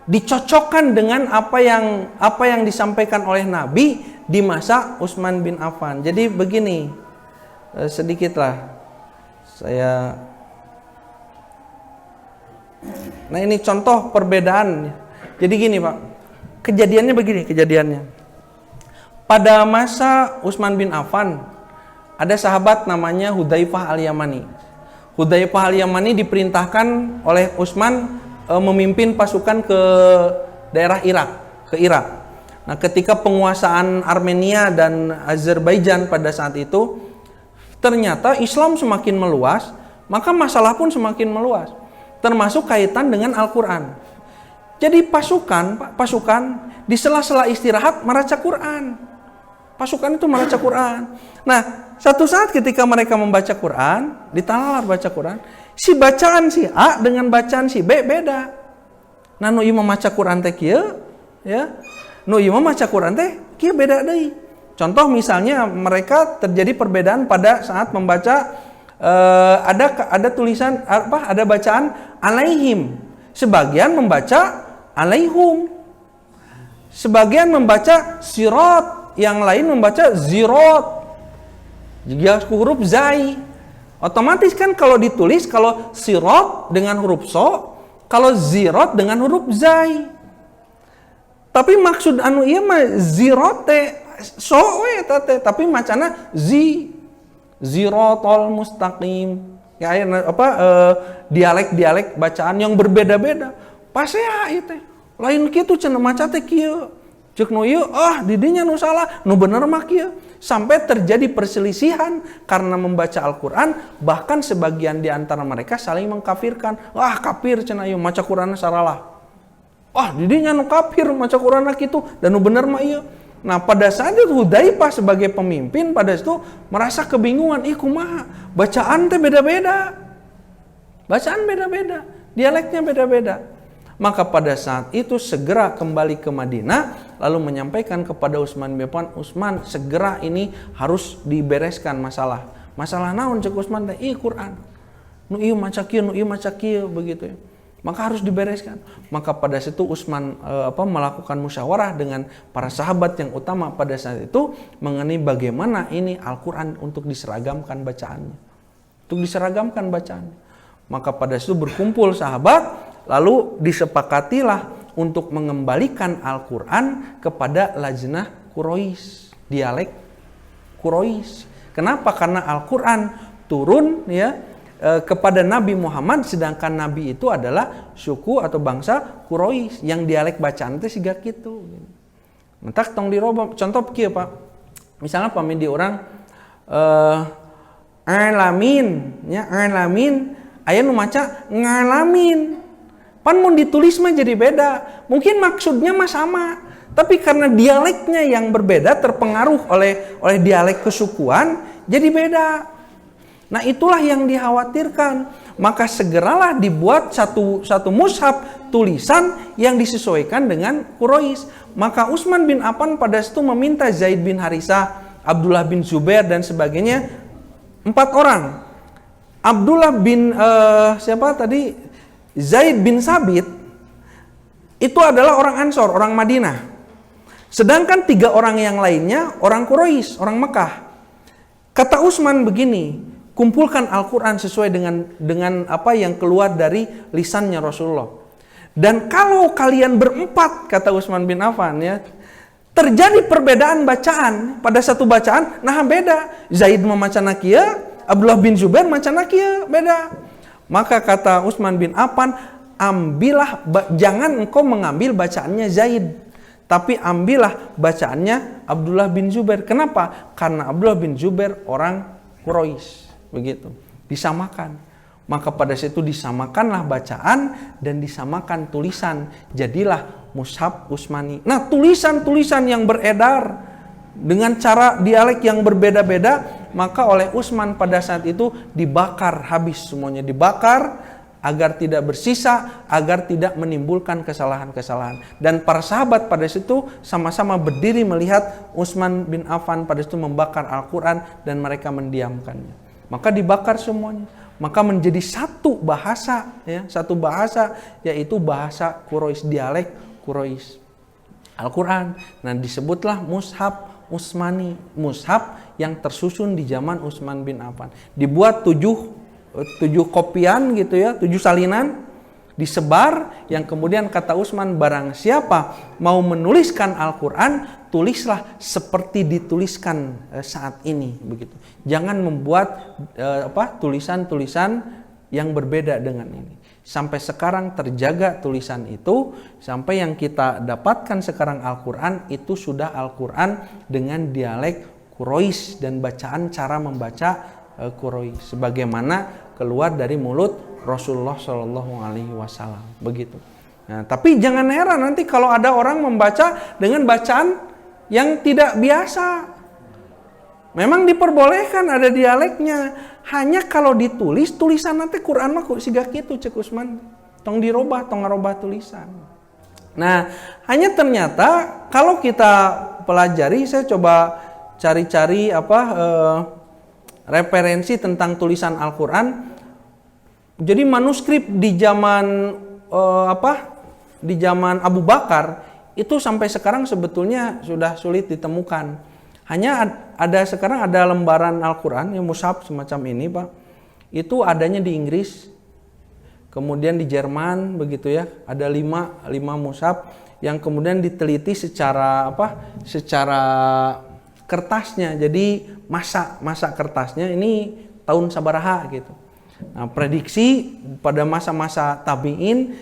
dicocokkan dengan apa yang disampaikan oleh Nabi di masa Utsman bin Affan. Jadi begini, sedikitlah saya. Nah ini contoh perbedaan. Jadi gini Pak, kejadiannya begini kejadiannya. Pada masa Utsman bin Affan ada sahabat namanya Hudzaifah al-Yamani. Hudzaifah al-Yamani diperintahkan oleh Utsman memimpin pasukan ke daerah Irak, ke Irak. Nah, ketika penguasaan Armenia dan Azerbaijan pada saat itu, ternyata Islam semakin meluas, maka masalah pun semakin meluas, termasuk kaitan dengan Al-Quran. Jadi pasukan di sela-sela istirahat membaca Quran. Pasukan itu membaca Quran. Nah, satu saat ketika mereka membaca Quran, ditalalar baca Quran, si bacaan si A dengan bacaan si B beda. Nah, nu ieu membaca Quran teh kieu, ya. Nu ieu membaca Quran teh kieu beda deui. Contoh misalnya mereka terjadi perbedaan pada saat membaca ada tulisan ada bacaan alaihim. Sebagian membaca alaihum. Sebagian membaca sirat, yang lain membaca zirat. Juga huruf zai. Otomatis kan kalau ditulis, kalau sirat dengan huruf so, kalau zirat dengan huruf zai. Tapi maksud anu ieu mah zirat teh so we teh, tapi macana ziratal mustaqim. Ya dialek-dialek bacaan yang berbeda-beda. Pasea ieu teh. Lain kitu cenah maca teh kieu. Ceuk nu ieu di dinya nu salah, nu bener mah kieu. Sampai terjadi perselisihan karena membaca Al-Qur'an, bahkan sebagian di antara mereka saling mengkafirkan. Wah, kafir cenah ieu maca Qur'anna salah. Didinya nu kafir maca Qur'an kitu dan nu bener mah ieu. Nah, pada saat itu Hudzaifah sebagai pemimpin pada itu merasa kebingungan, kumaha? Bacaan teh beda-beda. Bacaan beda-beda, dialeknya beda-beda. Maka pada saat itu segera kembali ke Madinah lalu menyampaikan kepada Utsman bin Affan, Utsman segera ini harus dibereskan masalah. Masalah naon cek Utsman teh? Quran. Nu ieu maca kieu, nu ieu maca kieu begitu ya. Maka harus dibereskan. Maka pada situ Utsman melakukan musyawarah dengan para sahabat yang utama pada saat itu mengenai bagaimana ini Al-Quran untuk diseragamkan bacaannya. Untuk diseragamkan bacaannya. Maka pada situ berkumpul sahabat, lalu disepakatilah untuk mengembalikan Al-Quran kepada lajnah Quraisy, dialek Quraisy. Kenapa? Karena Al-Quran turun ya kepada Nabi Muhammad, sedangkan Nabi itu adalah suku atau bangsa Quraisy yang dialek bacaan itu siga kitu. Mentak tong dirobah. Contoh kieu Pak. Misalnya pamidi orang alamin nya alamin aya nu maca ngalamin. Pan mun ditulis mah jadi beda. Mungkin maksudnya mah sama, tapi karena dialeknya yang berbeda terpengaruh oleh dialek kesukuan jadi beda. Nah, itulah yang dikhawatirkan. Maka segeralah dibuat satu mushaf tulisan yang disesuaikan dengan Quraisy. Maka Utsman bin Affan pada situ meminta Zaid bin Harisah, Abdullah bin Zubair dan sebagainya, 4 orang. Abdullah bin siapa tadi? Zaid bin Sabit itu adalah orang Ansor, orang Madinah. Sedangkan 3 orang yang lainnya orang Quraisy, orang Mekah. Kata Utsman begini, kumpulkan Al-Quran sesuai dengan apa yang keluar dari lisannya Rasulullah. Dan kalau kalian berempat, kata Utsman bin Affan ya, terjadi perbedaan bacaan pada satu bacaan, nah beda. Zaid memacana kieu, Abdullah bin Zubair macana kieu, beda. Maka kata Utsman bin Affan, jangan engkau mengambil bacaannya Zaid, tapi ambillah bacaannya Abdullah bin Zubair. Kenapa? Karena Abdullah bin Zubair orang Quraisy. Begitu, disamakan. Maka pada situ disamakanlah bacaan dan disamakan tulisan. Jadilah mushaf Utsmani. Nah, tulisan-tulisan yang beredar dengan cara dialek yang berbeda-beda, maka oleh Utsman pada saat itu dibakar habis semuanya, dibakar agar tidak bersisa, agar tidak menimbulkan kesalahan-kesalahan. Dan para sahabat pada situ sama-sama berdiri melihat Utsman bin Affan pada situ membakar Al-Quran dan mereka mendiamkannya. Maka dibakar semuanya. Maka menjadi satu bahasa, ya, satu bahasa, yaitu bahasa Quraisy, dialek Quraisy. Al-Quran. Nah, disebutlah mushaf Utsmani, mushaf yang tersusun di zaman Utsman bin Affan. Dibuat 7 kopian gitu ya, 7 salinan, disebar, yang kemudian kata Utsman, barang siapa mau menuliskan Al-Quran, tulislah seperti dituliskan saat ini begitu. Jangan membuat tulisan-tulisan yang berbeda dengan ini. Sampai sekarang terjaga tulisan itu, sampai yang kita dapatkan sekarang Al-Quran itu sudah Al-Quran dengan dialek Quraisy dan bacaan cara membaca Quraisy sebagaimana keluar dari mulut Rasulullah Shallallahu Alaihi Wasallam begitu. Nah, tapi jangan heran nanti kalau ada orang membaca dengan bacaan yang tidak biasa. Memang diperbolehkan ada dialeknya, hanya kalau ditulis tulisan nanti Quran mah siga kitu cek Utsman, tong dirobah, tong ngarobah tulisan. Nah, hanya ternyata kalau kita pelajari, saya coba cari-cari referensi tentang tulisan Al-Quran. Jadi manuskrip di zaman di zaman Abu Bakar itu sampai sekarang sebetulnya sudah sulit ditemukan. Hanya sekarang ada lembaran Al-Quran yang mushaf semacam ini, Pak. Itu adanya di Inggris, kemudian di Jerman begitu ya. Ada 5 mushaf yang kemudian diteliti secara kertasnya. Jadi masa kertasnya ini tahun sabaraha gitu. Nah, prediksi pada masa-masa tabi'in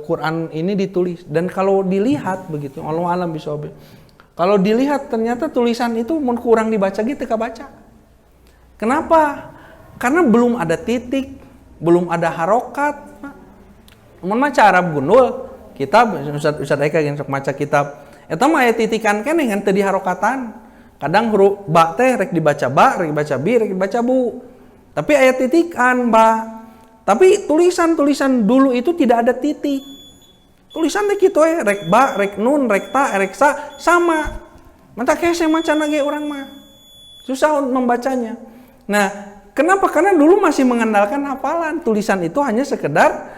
Quran ini ditulis, dan kalau dilihat begitu, Allah alam bisawab. Kalau dilihat ternyata tulisan itu mun kurang dibaca gitu kebaca. Kenapa? Karena belum ada titik, belum ada harokat. Mun maca Arab gundul, kitab Ustaz Eka yang sok maca kitab, eta mah aya titikan keneh henteu diharokatan. Kadang huruf ba teh rek dibaca ba, rek dibaca bi, rek dibaca bu. Tapi aya titikan ba. Tapi tulisan-tulisan dulu itu tidak ada titik. Tulisan teh kitu rek ba, rek nun, rek ta, rek sa sama. Manta kese macana ge urang mah. Susah membacanya. Nah, kenapa? Karena dulu masih mengandalkan hafalan. Tulisan itu hanya sekedar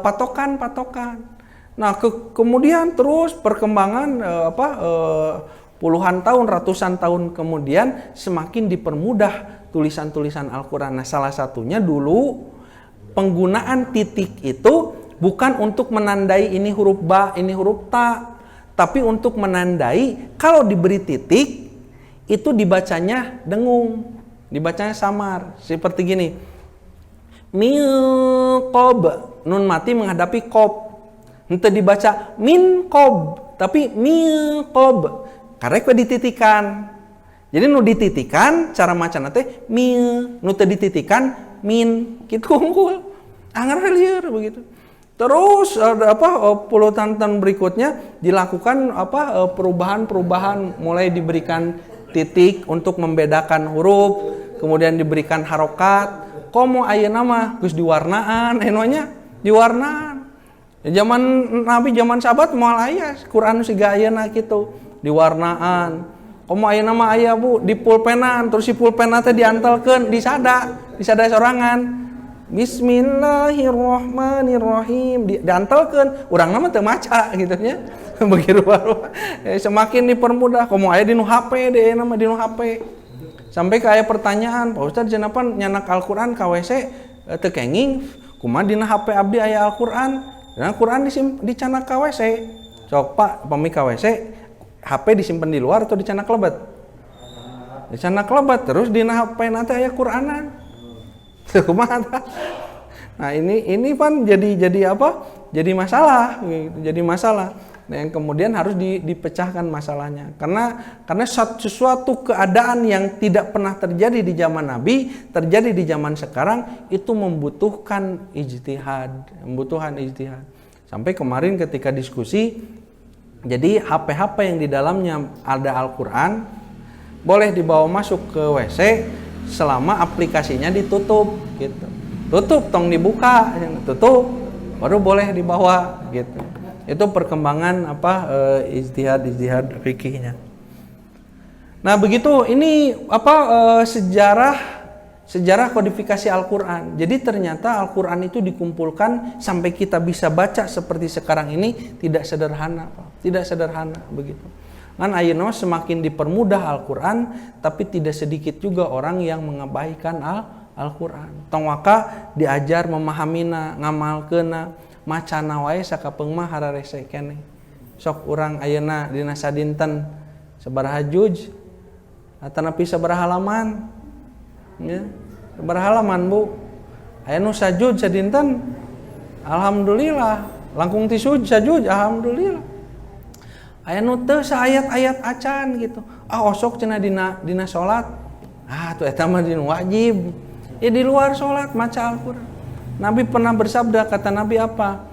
patokan-patokan. Nah, kemudian terus perkembangan puluhan tahun, ratusan tahun kemudian semakin dipermudah tulisan-tulisan Al-Quran. Nah, salah satunya dulu penggunaan titik itu bukan untuk menandai ini huruf ba, ini huruf ta, tapi untuk menandai kalau diberi titik itu dibacanya dengung, dibacanya samar. Seperti gini. Min qob, nun mati menghadapi qob. Henteu dibaca min qob, tapi min qob. Karena itu dititikan. Jadi nu dititikan cara macana teh min, nu teu dititikan min, kitu unggul. Anggar lieur begitu. Terus puluhan tahun berikutnya dilakukan perubahan-perubahan, mulai diberikan titik untuk membedakan huruf, kemudian diberikan harokat. Komo ayeuna mah geus diwarnaan, enonya diwarnaan. Zaman Nabi, zaman sahabat moal aya Quran siga ayeuna kitu, diwarnaan. Komo ayeuna mah aya Bu di pulpenan, terus si pulpena teh diantelkeun di sada sorangan. Bismillahirrahmanirrahim diantelkeun, urang mah teu maca gitu nya. Begitu baru semakin dipermudah. Komo aya di nu HP deh nama di nu HP. Sampai ke aya pertanyaan, Pak Ustaz kenapa nyanak Al-Qur'an ka WC teu kenging? Kumaha dina HP abdi aya Al-Qur'an? Dina Qur'an dicanak ka WC. Cok Pak, pami ka WC, HP disimpen di luar atau dicanak lebet? Dicanak lebet, terus dina HP nanti aya Qur'anan. Nah ini kan jadi apa? Jadi masalah, gitu. Jadi masalah. Nah, yang kemudian harus dipecahkan masalahnya. Karena sesuatu keadaan yang tidak pernah terjadi di zaman Nabi terjadi di zaman sekarang itu membutuhkan ijtihad, Sampai kemarin ketika diskusi, jadi HP yang di dalamnya ada Al-Quran boleh dibawa masuk ke WC selama aplikasinya ditutup gitu. Tutup tong dibuka, tutup baru boleh dibawa gitu. Itu perkembangan ijtihad fikihnya. Nah, begitu ini sejarah kodifikasi Al-Qur'an. Jadi ternyata Al-Qur'an itu dikumpulkan sampai kita bisa baca seperti sekarang ini tidak sederhana, Pak. Tidak sederhana begitu. Kan ayeuna semakin dipermudah Al-Qur'an, tapi tidak sedikit juga orang yang mengabaikan Al-Qur'an. Tong waka diajar memahaminya, ngamalkeunna, macana wae sakapeung mah hararese keneh. Sok urang ayeuna dina sadinten sabaraha juz? Atanapi sabaraha halaman? Ya, sabaraha halaman, Bu? Aya nu sajud sadinten? Alhamdulillah. Langkung ti sajud, alhamdulillah. Aya nu teu saayat-ayat acan gitu. Osok cenah dina salat. Tuh eta mah dina wajib. Di luar salat maca Al-Qur'an. Nabi pernah bersabda, kata Nabi apa?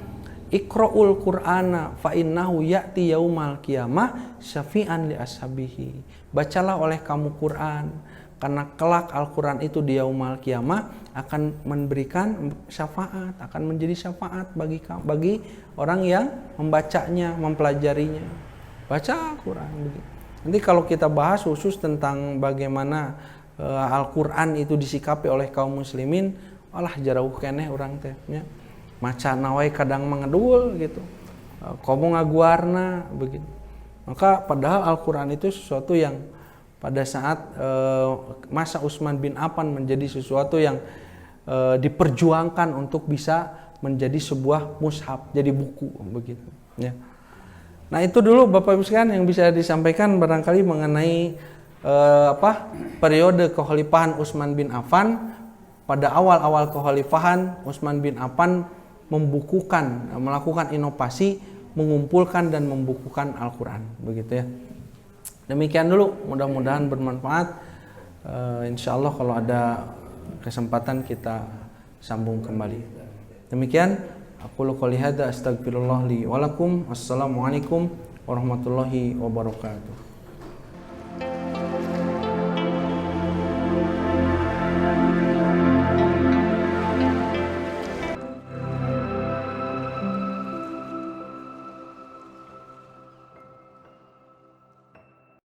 Iqra'ul Qur'ana fa innahu ya'ti yaumal qiyamah syafi'an li ashabihi. Bacalah oleh kamu Qur'an karena kelak Al-Qur'an itu di yaumal qiyamah akan memberikan syafaat, akan menjadi syafaat bagi orang yang membacanya, mempelajarinya. Baca Al-Quran begitu. Nanti kalau kita bahas khusus tentang bagaimana Al-Quran itu disikapi oleh kaum muslimin, alah jarauh keneh orang teh nya. Maca nawai kadang mangedul gitu. Komo ngaguarna begitu. Maka padahal Al-Quran itu sesuatu yang pada saat masa Utsman bin Affan menjadi sesuatu yang diperjuangkan untuk bisa menjadi sebuah mushaf, jadi buku begitu ya. Nah itu dulu Bapak Ibu sekalian yang bisa disampaikan barangkali mengenai periode kekhalifahan Utsman bin Affan. Pada awal-awal kekhalifahan Utsman bin Affan melakukan inovasi, mengumpulkan dan membukukan Al-Quran begitu ya. Demikian dulu, mudah-mudahan bermanfaat. Insya Allah kalau ada kesempatan kita sambung kembali. Demikian aku qouli hadza, astagfirullah li wa lakum. Wassalamualaikum warahmatullahi wabarakatuh.